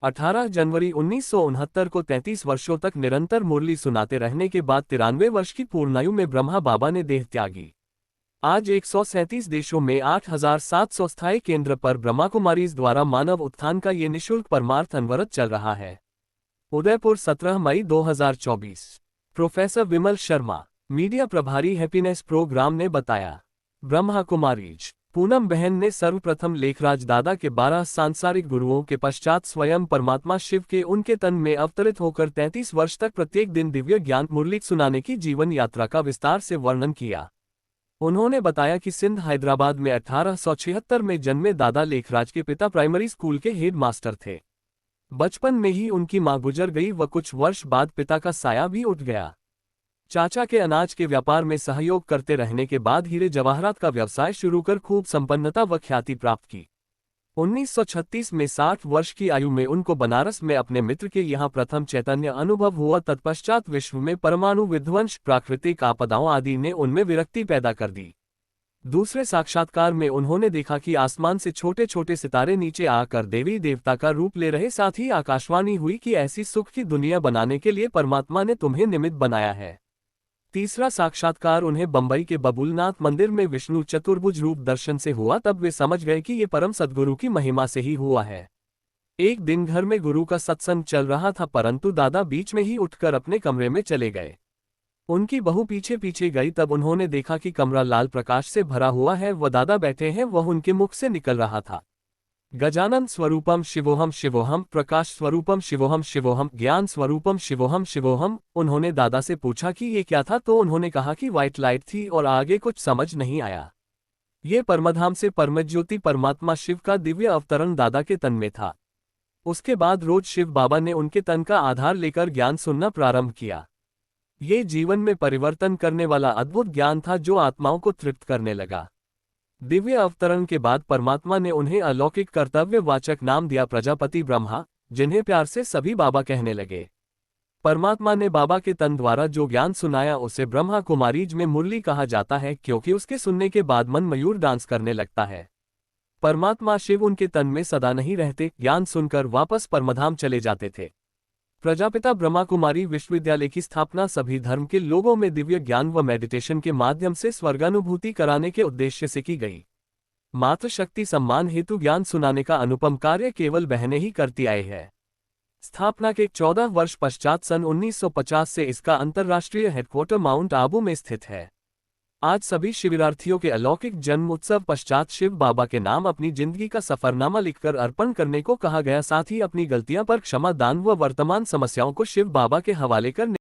18 जनवरी 1969 को 33 वर्षों तक निरंतर मुरली सुनाते रहने के बाद 93 वर्ष की पूर्णायु में ब्रह्मा बाबा ने देह त्यागी। आज 137 देशों में 8,700 स्थायी केंद्र पर ब्रह्मा कुमारीज द्वारा मानव उत्थान का ये निःशुल्क परमार्थ अनवरत चल रहा है। उदयपुर 17 मई 2024। प्रोफेसर विमल शर्मा, मीडिया प्रभारी हैप्पीनेस प्रोग्राम ने बताया। ब्रह्मा कुमारीज पूनम बहन ने सर्वप्रथम लेखराज दादा के 12 सांसारिक गुरुओं के पश्चात स्वयं परमात्मा शिव के उनके तन में अवतरित होकर 33 वर्ष तक प्रत्येक दिन दिव्य ज्ञान मुरली सुनाने की जीवन यात्रा का विस्तार से वर्णन किया। उन्होंने बताया कि सिंध हैदराबाद में 1876 में जन्मे दादा लेखराज के पिता प्राइमरी स्कूल के हेड मास्टर थे। बचपन में ही उनकी मां गुजर गई व कुछ वर्ष बाद पिता का साया भी उठ गया। चाचा के अनाज के व्यापार में सहयोग करते रहने के बाद हीरे जवाहरात का व्यवसाय शुरू कर खूब संपन्नता व ख्याति प्राप्त की। 1936 में 60 वर्ष की आयु में उनको बनारस में अपने मित्र के यहाँ प्रथम चैतन्य अनुभव हुआ। तत्पश्चात विश्व में परमाणु विध्वंस, प्राकृतिक आपदाओं आदि ने उनमें विरक्ति पैदा कर दी। दूसरे साक्षात्कार में उन्होंने देखा कि आसमान से छोटे छोटे सितारे नीचे आकर देवी देवता का रूप ले रहे। साथ ही आकाशवाणी हुई कि ऐसी सुख की दुनिया बनाने के लिए परमात्मा ने तुम्हें निमित्त बनाया है। तीसरा साक्षात्कार उन्हें बंबई के बबुलनाथ मंदिर में विष्णु चतुर्भुज रूप दर्शन से हुआ। तब वे समझ गए कि ये परम सद्गुरु की महिमा से ही हुआ है। एक दिन घर में गुरु का सत्संग चल रहा था, परंतु दादा बीच में ही उठकर अपने कमरे में चले गए। उनकी बहू पीछे पीछे गई। तब उन्होंने देखा कि कमरा लाल प्रकाश से भरा हुआ है, वह दादा बैठे हैं, वह उनके मुख से निकल रहा था। गजानन स्वरूपम शिवोहम शिवोहम, प्रकाश स्वरूपम शिवोहम शिवोहम, ज्ञान स्वरूपम शिवोहम शिवोहम। उन्होंने दादा से पूछा कि ये क्या था, तो उन्होंने कहा कि व्हाइट लाइट थी और आगे कुछ समझ नहीं आया। ये परमधाम से परमज्योति परमात्मा शिव का दिव्य अवतरण दादा के तन में था। उसके बाद रोज शिव बाबा ने उनके तन का आधार लेकर ज्ञान सुनना प्रारंभ किया। ये जीवन में परिवर्तन करने वाला अद्भुत ज्ञान था जो आत्माओं को तृप्त करने लगा। दिव्य अवतरण के बाद परमात्मा ने उन्हें अलौकिक कर्तव्यवाचक नाम दिया, प्रजापति ब्रह्मा, जिन्हें प्यार से सभी बाबा कहने लगे। परमात्मा ने बाबा के तन द्वारा जो ज्ञान सुनाया उसे ब्रह्मा कुमारीज में मुरली कहा जाता है, क्योंकि उसके सुनने के बाद मन मयूर डांस करने लगता है। परमात्मा शिव उनके तन में सदा नहीं रहते, ज्ञान सुनकर वापस परमधाम चले जाते थे। प्रजापिता ब्रह्मा कुमारी विश्वविद्यालय की स्थापना सभी धर्म के लोगों में दिव्य ज्ञान व मेडिटेशन के माध्यम से स्वर्गानुभूति कराने के उद्देश्य से की गई। मातृशक्ति सम्मान हेतु ज्ञान सुनाने का अनुपम कार्य केवल बहनें ही करती आए हैं। स्थापना के 14 वर्ष पश्चात सन 1950 से इसका अंतर्राष्ट्रीय हेडक्वार्टर माउंट आबू में स्थित है। आज सभी शिविरार्थियों के अलौकिक जन्म उत्सव पश्चात शिव बाबा के नाम अपनी जिंदगी का सफरनामा लिखकर अर्पण करने को कहा गया। साथ ही अपनी गलतियां पर क्षमा दान व वर्तमान समस्याओं को शिव बाबा के हवाले करने